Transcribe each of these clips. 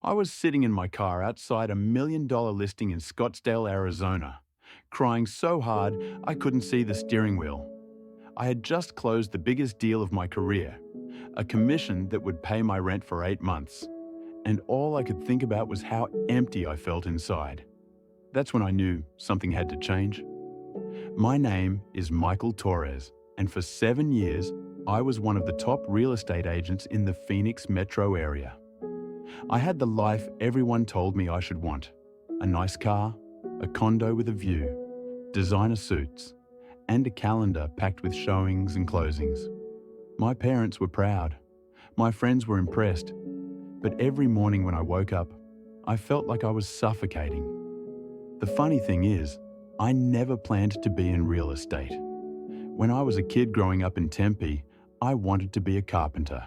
I was sitting in my car outside a $1 million listing in Scottsdale, Arizona, crying so hard I couldn't see the steering wheel. I had just closed the biggest deal of my career, a commission that would pay my rent for 8 months, and all I could think about was how empty I felt inside. That's when I knew something had to change. My name is Michael Torres, and for 7 years, I was one of the top real estate agents in the Phoenix metro area. I had the life everyone told me I should want: a nice car, a condo with a view, designer suits, and a calendar packed with showings and closings. My parents were proud. My friends were impressed. But every morning when I woke up, I felt like I was suffocating. The funny thing is, I never planned to be in real estate. When I was a kid growing up in Tempe, I wanted to be a carpenter.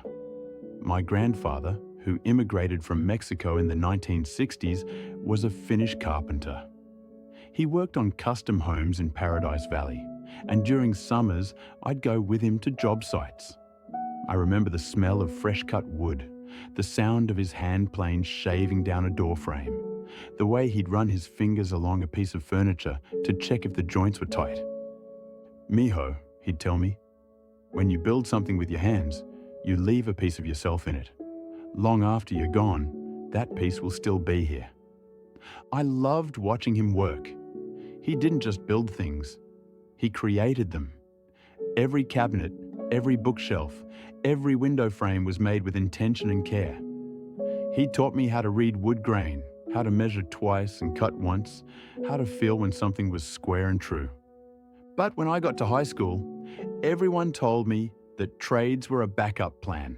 My grandfather, who immigrated from Mexico in the 1960s, was a Finnish carpenter. He worked on custom homes in Paradise Valley, and during summers, I'd go with him to job sites. I remember the smell of fresh-cut wood, the sound of his hand plane shaving down a door frame, the way he'd run his fingers along a piece of furniture to check if the joints were tight. "Mijo," he'd tell me, "when you build something with your hands, you leave a piece of yourself in it. Long after you're gone, that piece will still be here." I loved watching him work. He didn't just build things, he created them. Every cabinet, every bookshelf, every window frame was made with intention and care. He taught me how to read wood grain, how to measure twice and cut once, how to feel when something was square and true. But when I got to high school, everyone told me that trades were a backup plan.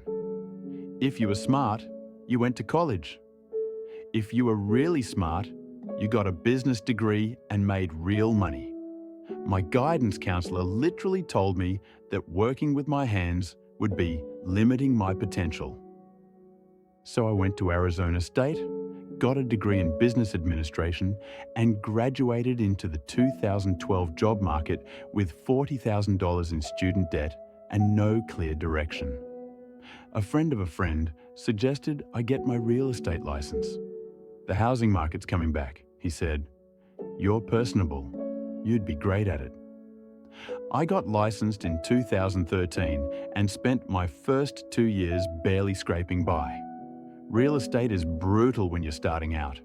If you were smart, you went to college. If you were really smart, you got a business degree and made real money. My guidance counselor literally told me that working with my hands would be limiting my potential. So I went to Arizona State, got a degree in business administration, and graduated into the 2012 job market with $40,000 in student debt and no clear direction. A friend of a friend suggested I get my real estate license. "The housing market's coming back," he said. "You're personable. You'd be great at it." I got licensed in 2013 and spent my first 2 years barely scraping by. Real estate is brutal when you're starting out.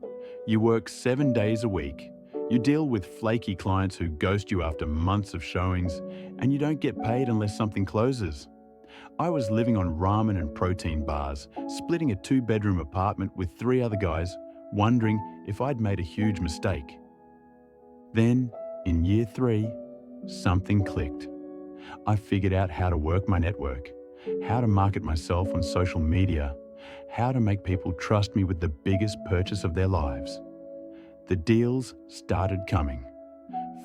You work 7 days a week. You deal with flaky clients who ghost you after months of showings, and you don't get paid unless something closes. I was living on ramen and protein bars, splitting a 2-bedroom apartment with 3 other guys, wondering if I'd made a huge mistake. Then, in year 3, something clicked. I figured out how to work my network, how to market myself on social media, how to make people trust me with the biggest purchase of their lives. The deals started coming.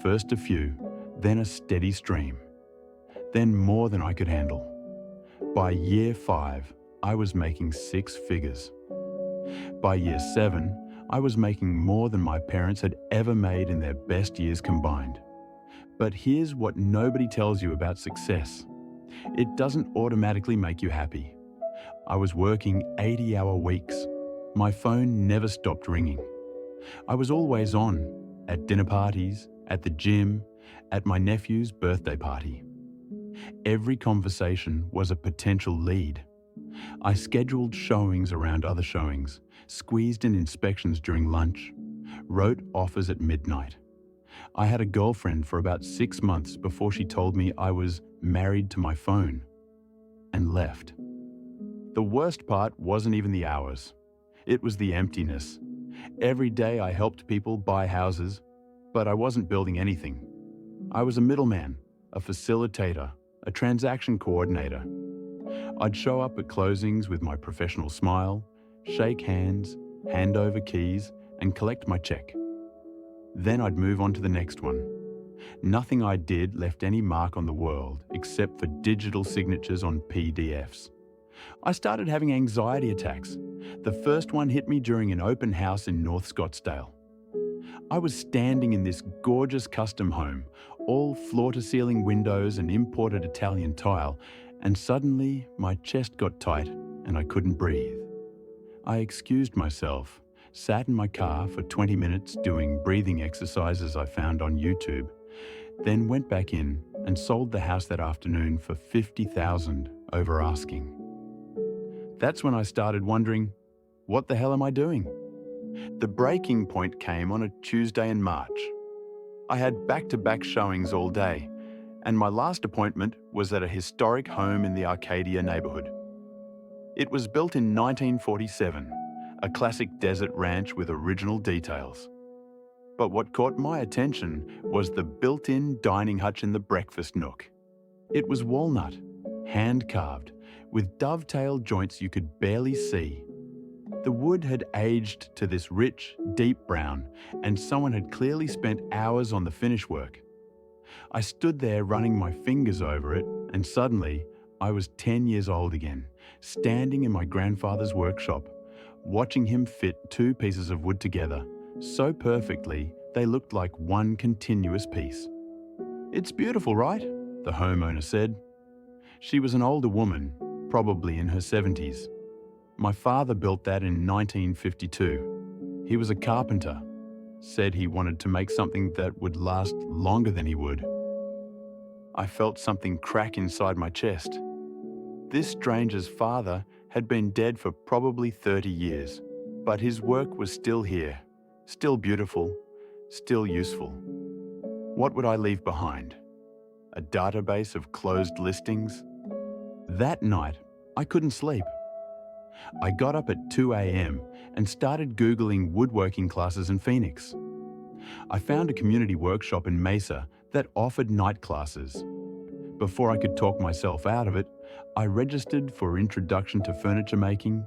First a few, then a steady stream. Then more than I could handle. By year 5, I was making 6 figures. By year 7, I was making more than my parents had ever made in their best years combined. But here's what nobody tells you about success. It doesn't automatically make you happy. I was working 80-hour weeks. My phone never stopped ringing. I was always on, at dinner parties, at the gym, at my nephew's birthday party. Every conversation was a potential lead. I scheduled showings around other showings, squeezed in inspections during lunch, wrote offers at midnight. I had a girlfriend for about 6 months before she told me I was married to my phone, and left. The worst part wasn't even the hours. It was the emptiness. Every day I helped people buy houses, but I wasn't building anything. I was a middleman, a facilitator, a transaction coordinator. I'd show up at closings with my professional smile, shake hands, hand over keys, and collect my check. Then I'd move on to the next one. Nothing I did left any mark on the world except for digital signatures on PDFs. I started having anxiety attacks. The first one hit me during an open house in North Scottsdale. I was standing in this gorgeous custom home, all floor-to-ceiling windows and imported Italian tile, and suddenly my chest got tight and I couldn't breathe. I excused myself, sat in my car for 20 minutes doing breathing exercises I found on YouTube, then went back in and sold the house that afternoon for $50,000 over asking. That's when I started wondering, what the hell am I doing? The breaking point came on a Tuesday in March. I had back-to-back showings all day, and my last appointment was at a historic home in the Arcadia neighborhood. It was built in 1947, a classic desert ranch with original details. But what caught my attention was the built-in dining hutch in the breakfast nook. It was walnut, hand-carved, with dovetail joints you could barely see. The wood had aged to this rich, deep brown, and someone had clearly spent hours on the finish work. I stood there running my fingers over it, and suddenly, I was 10 years old again, standing in my grandfather's workshop, watching him fit two pieces of wood together so perfectly they looked like one continuous piece. "It's beautiful, right?" the homeowner said. She was an older woman, probably in her 70s. My father built that in 1952. He was a carpenter, said he wanted to make something that would last longer than he would. I felt something crack inside my chest. This stranger's father had been dead for probably 30 years, but his work was still here, still beautiful, still useful. What would I leave behind? A database of closed listings? That night, I couldn't sleep. I got up at 2 a.m. and started Googling woodworking classes in Phoenix. I found a community workshop in Mesa that offered night classes. Before I could talk myself out of it, I registered for Introduction to Furniture Making,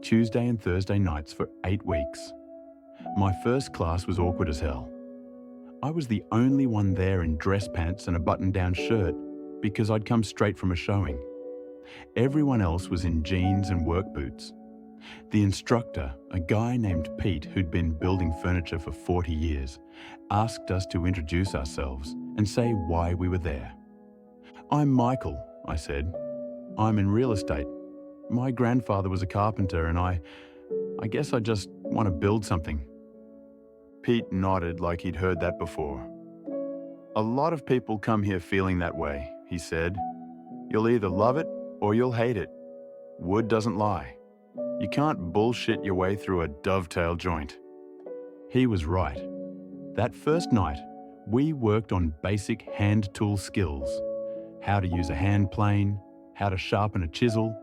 Tuesday and Thursday nights for 8 weeks. My first class was awkward as hell. I was the only one there in dress pants and a button-down shirt because I'd come straight from a showing. Everyone else was in jeans and work boots. The instructor, a guy named Pete who'd been building furniture for 40 years, asked us to introduce ourselves and say why we were there. "I'm Michael," I said. "I'm in real estate. My grandfather was a carpenter and I guess I just want to build something." Pete nodded like he'd heard that before. "A lot of people come here feeling that way," he said. "You'll either love it or you'll hate it. Wood doesn't lie. You can't bullshit your way through a dovetail joint." He was right. That first night, we worked on basic hand tool skills. How to use a hand plane, how to sharpen a chisel,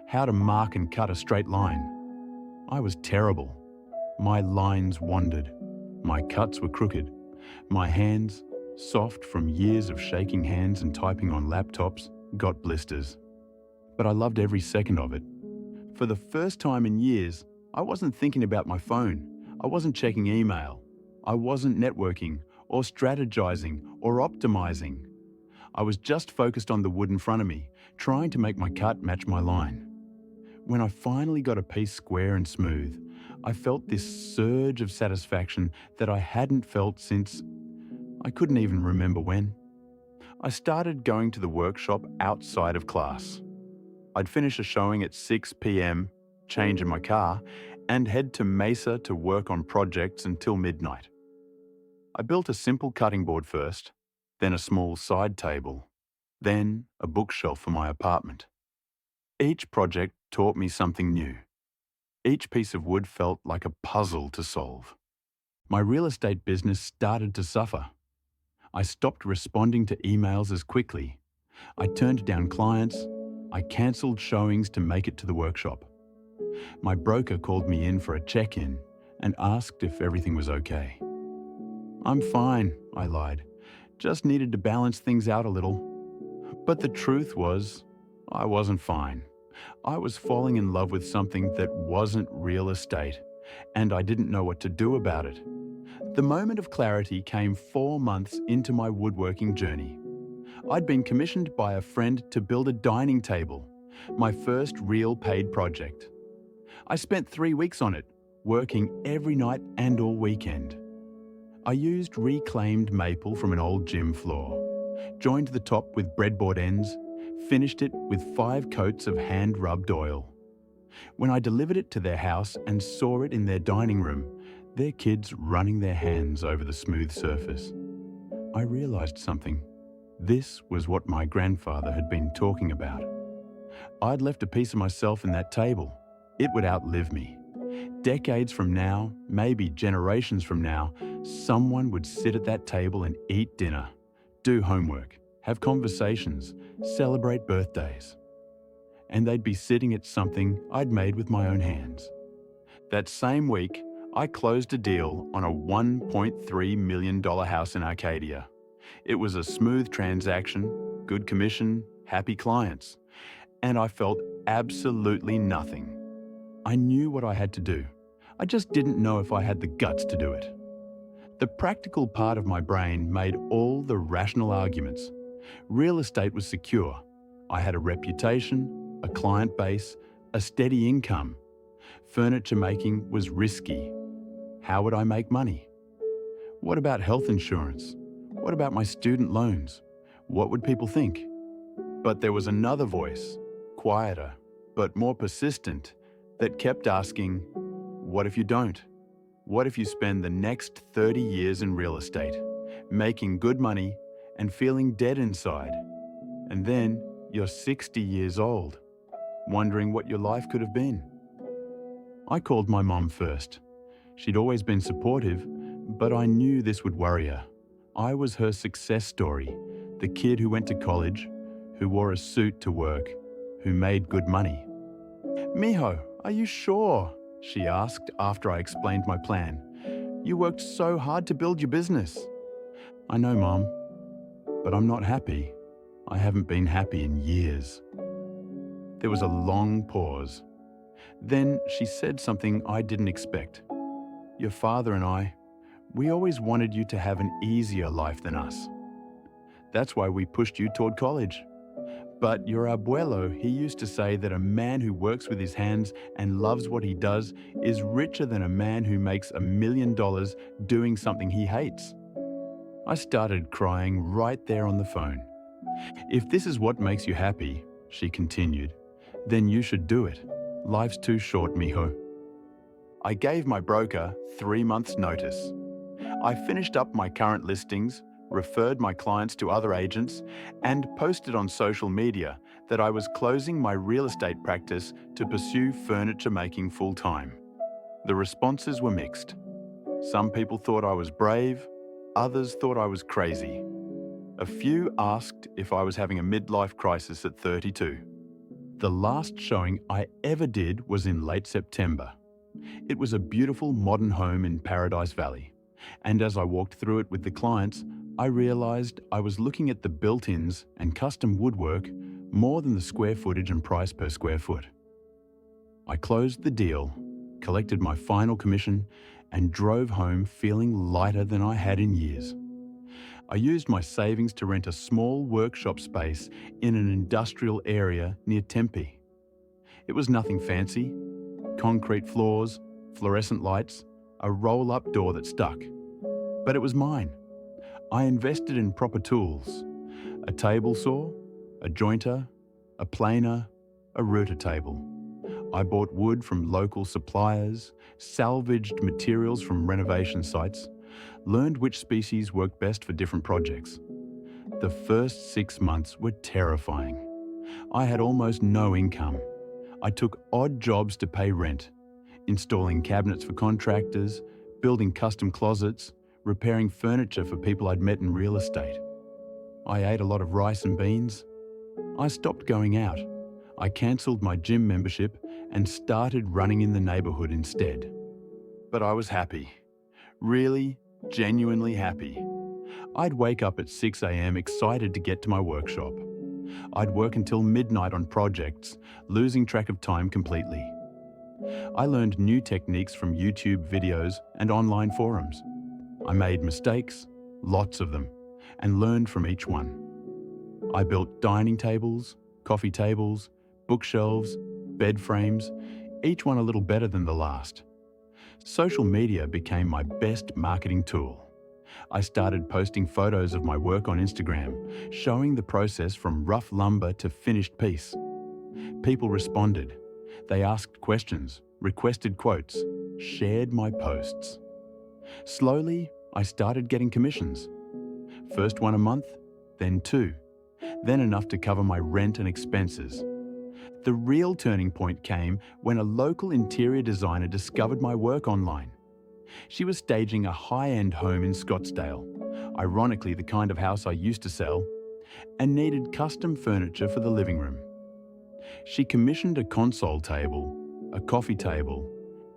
how to mark and cut a straight line. I was terrible. My lines wandered. My cuts were crooked. My hands, soft from years of shaking hands and typing on laptops, got blisters. But I loved every second of it. For the first time in years, I wasn't thinking about my phone. I wasn't checking email. I wasn't networking or strategizing or optimizing. I was just focused on the wood in front of me, trying to make my cut match my line. When I finally got a piece square and smooth, I felt this surge of satisfaction that I hadn't felt since I couldn't even remember when. I started going to the workshop outside of class. I'd finish a showing at 6 p.m., change in my car, and head to Mesa to work on projects until midnight. I built a simple cutting board first, then a small side table, then a bookshelf for my apartment. Each project taught me something new. Each piece of wood felt like a puzzle to solve. My real estate business started to suffer. I stopped responding to emails as quickly. I turned down clients. I cancelled showings to make it to the workshop. My broker called me in for a check-in and asked if everything was okay. "I'm fine," I lied. "Just needed to balance things out a little." But the truth was, I wasn't fine. I was falling in love with something that wasn't real estate, and I didn't know what to do about it. The moment of clarity came 4 months into my woodworking journey. I'd been commissioned by a friend to build a dining table, my first real paid project. I spent 3 weeks on it, working every night and all weekend. I used reclaimed maple from an old gym floor, joined the top with breadboard ends, finished it with 5 coats of hand-rubbed oil. When I delivered it to their house and saw it in their dining room, their kids running their hands over the smooth surface, I realized something. This was what my grandfather had been talking about. I'd left a piece of myself in that table. It would outlive me. Decades from now, maybe generations from now, someone would sit at that table and eat dinner, do homework, have conversations, celebrate birthdays. And they'd be sitting at something I'd made with my own hands. That same week, I closed a deal on a $1.3 million house in Arcadia. It was a smooth transaction, good commission, happy clients, and I felt absolutely nothing. I knew what I had to do. I just didn't know if I had the guts to do it. The practical part of my brain made all the rational arguments. Real estate was secure. I had a reputation, a client base, a steady income. Furniture making was risky. How would I make money? What about health insurance? What about my student loans? What would people think? But there was another voice, quieter, but more persistent, that kept asking, what if you don't? What if you spend the next 30 years in real estate, making good money and feeling dead inside? And then you're 60 years old, wondering what your life could have been. I called my mom first. She'd always been supportive, but I knew this would worry her. I was her success story, the kid who went to college, who wore a suit to work, who made good money. "Mijo, are you sure?" she asked after I explained my plan. "You worked so hard to build your business." "I know, Mom, but I'm not happy. I haven't been happy in years." There was a long pause. Then she said something I didn't expect. "Your father and I, we always wanted you to have an easier life than us. That's why we pushed you toward college. But your abuelo, he used to say that a man who works with his hands and loves what he does is richer than a man who makes $1 million doing something he hates." I started crying right there on the phone. "If this is what makes you happy," she continued, "then you should do it. Life's too short, mijo." I gave my broker 3 months' notice. I finished up my current listings, referred my clients to other agents, and posted on social media that I was closing my real estate practice to pursue furniture making full-time. The responses were mixed. Some people thought I was brave, others thought I was crazy. A few asked if I was having a midlife crisis at 32. The last showing I ever did was in late September. It was a beautiful modern home in Paradise Valley, and as I walked through it with the clients, I realized I was looking at the built-ins and custom woodwork more than the square footage and price per square foot. I closed the deal, collected my final commission, and drove home feeling lighter than I had in years. I used my savings to rent a small workshop space in an industrial area near Tempe. It was nothing fancy: concrete floors, fluorescent lights, a roll-up door that stuck. But it was mine. I invested in proper tools: a table saw, a jointer, a planer, a router table. I bought wood from local suppliers, salvaged materials from renovation sites, learned which species worked best for different projects. The first 6 months were terrifying. I had almost no income. I took odd jobs to pay rent, installing cabinets for contractors, building custom closets, repairing furniture for people I'd met in real estate. I ate a lot of rice and beans. I stopped going out. I cancelled my gym membership and started running in the neighborhood instead. But I was happy. Really, genuinely happy. I'd wake up at 6 a.m. excited to get to my workshop. I'd work until midnight on projects, losing track of time completely. I learned new techniques from YouTube videos and online forums. I made mistakes, lots of them, and learned from each one. I built dining tables, coffee tables, bookshelves, bed frames, each one a little better than the last. Social media became my best marketing tool. I started posting photos of my work on Instagram, showing the process from rough lumber to finished piece. People responded. They asked questions, requested quotes, shared my posts. Slowly, I started getting commissions. First one a month, then two, then enough to cover my rent and expenses. The real turning point came when a local interior designer discovered my work online. She was staging a high-end home in Scottsdale, ironically the kind of house I used to sell, and needed custom furniture for the living room. She commissioned a console table, a coffee table,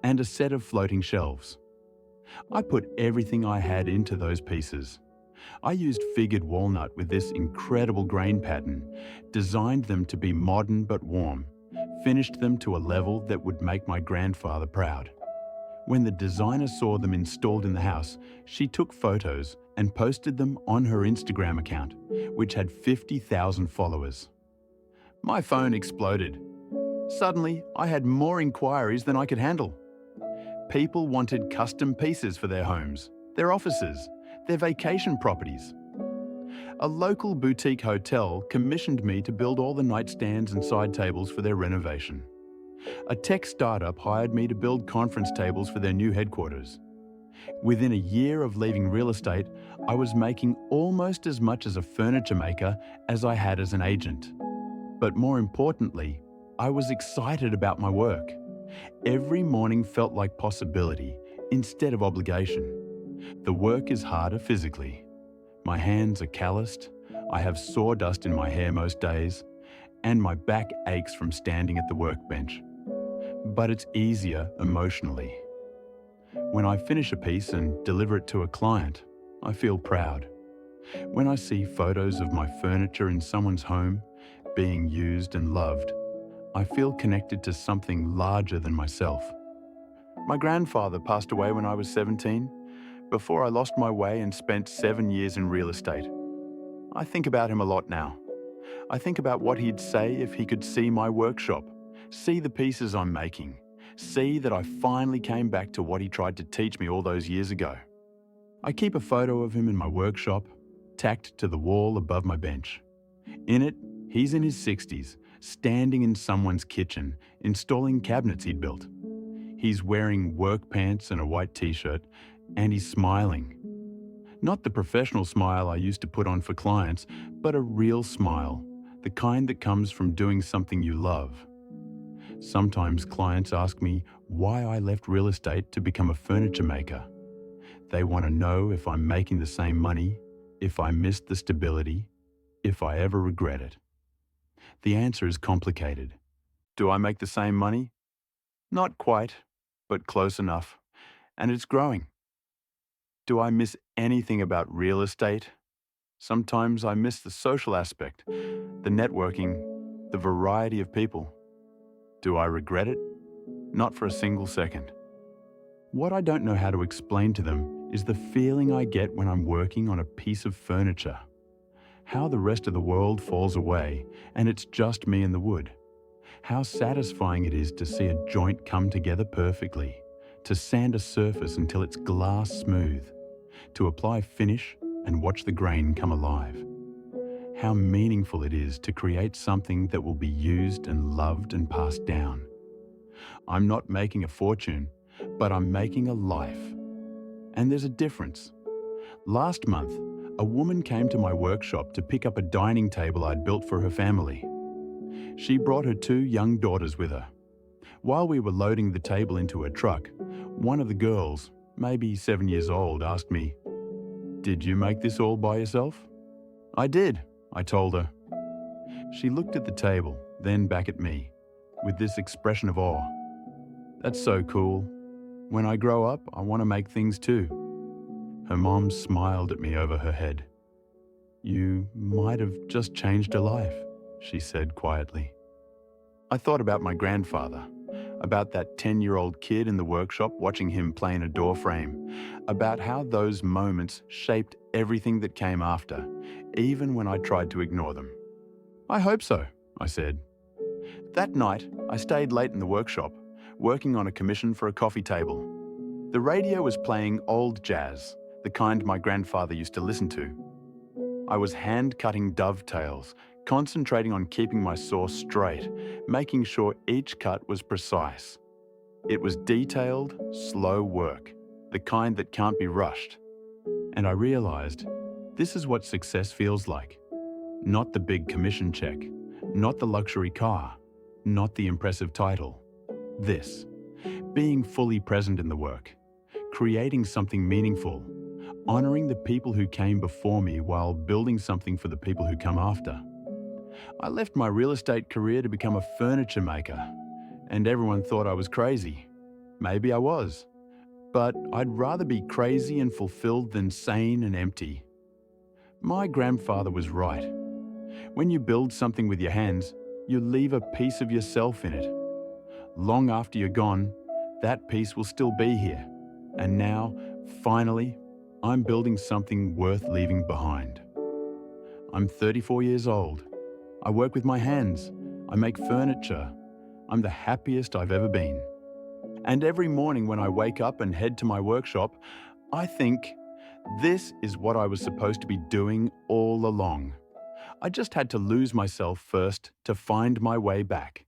and a set of floating shelves. I put everything I had into those pieces. I used figured walnut with this incredible grain pattern, designed them to be modern but warm, finished them to a level that would make my grandfather proud. When the designer saw them installed in the house, she took photos and posted them on her Instagram account, which had 50,000 followers. My phone exploded. Suddenly, I had more inquiries than I could handle. People wanted custom pieces for their homes, their offices, their vacation properties. A local boutique hotel commissioned me to build all the nightstands and side tables for their renovation. A tech startup hired me to build conference tables for their new headquarters. Within a year of leaving real estate, I was making almost as much as a furniture maker as I had as an agent. But more importantly, I was excited about my work. Every morning felt like possibility instead of obligation. The work is harder physically. My hands are calloused, I have sawdust in my hair most days, and my back aches from standing at the workbench. But it's easier emotionally. When I finish a piece and deliver it to a client, I feel proud. When I see photos of my furniture in someone's home, being used and loved, I feel connected to something larger than myself. My grandfather passed away when I was 17, before I lost my way and spent 7 years in real estate. I think about him a lot now. I think about what he'd say if he could see my workshop, see the pieces I'm making, see that I finally came back to what he tried to teach me all those years ago. I keep a photo of him in my workshop, tacked to the wall above my bench. In it, he's in his 60s, standing in someone's kitchen, installing cabinets he'd built. He's wearing work pants and a white t-shirt, and he's smiling. Not the professional smile I used to put on for clients, but a real smile, the kind that comes from doing something you love. Sometimes clients ask me why I left real estate to become a furniture maker. They want to know if I'm making the same money, if I missed the stability, if I ever regret it. The answer is complicated. Do I make the same money? Not quite, but close enough, and it's growing. Do I miss anything about real estate? Sometimes I miss the social aspect, the networking, the variety of people. Do I regret it? Not for a single second. What I don't know how to explain to them is the feeling I get when I'm working on a piece of furniture. How the rest of the world falls away and it's just me and the wood. How satisfying it is to see a joint come together perfectly, to sand a surface until it's glass smooth, to apply finish and watch the grain come alive. How meaningful it is to create something that will be used and loved and passed down. I'm not making a fortune, but I'm making a life. And there's a difference. Last month, a woman came to my workshop to pick up a dining table I'd built for her family. She brought her 2 young daughters with her. While we were loading the table into her truck, one of the girls, maybe 7 years old, asked me, "Did you make this all by yourself?" "I did," I told her. She looked at the table, then back at me, with this expression of awe. "That's so cool. When I grow up, I want to make things too." Her mom smiled at me over her head. "You might have just changed her life," she said quietly. I thought about my grandfather, about that 10-year-old kid in the workshop watching him plane a door frame, about how those moments shaped everything that came after, even when I tried to ignore them. "I hope so," I said. That night, I stayed late in the workshop, working on a commission for a coffee table. The radio was playing old jazz, the kind my grandfather used to listen to. I was hand-cutting dovetails, concentrating on keeping my saw straight, making sure each cut was precise. It was detailed, slow work, the kind that can't be rushed. And I realized this is what success feels like. Not the big commission check, not the luxury car, not the impressive title. This, being fully present in the work, creating something meaningful, honoring the people who came before me while building something for the people who come after. I left my real estate career to become a furniture maker, and everyone thought I was crazy. Maybe I was, but I'd rather be crazy and fulfilled than sane and empty. My grandfather was right. When you build something with your hands, you leave a piece of yourself in it. Long after you're gone, that piece will still be here. And now, finally, I'm building something worth leaving behind. I'm 34 years old. I work with my hands. I make furniture. I'm the happiest I've ever been. And every morning when I wake up and head to my workshop, I think, this is what I was supposed to be doing all along. I just had to lose myself first to find my way back.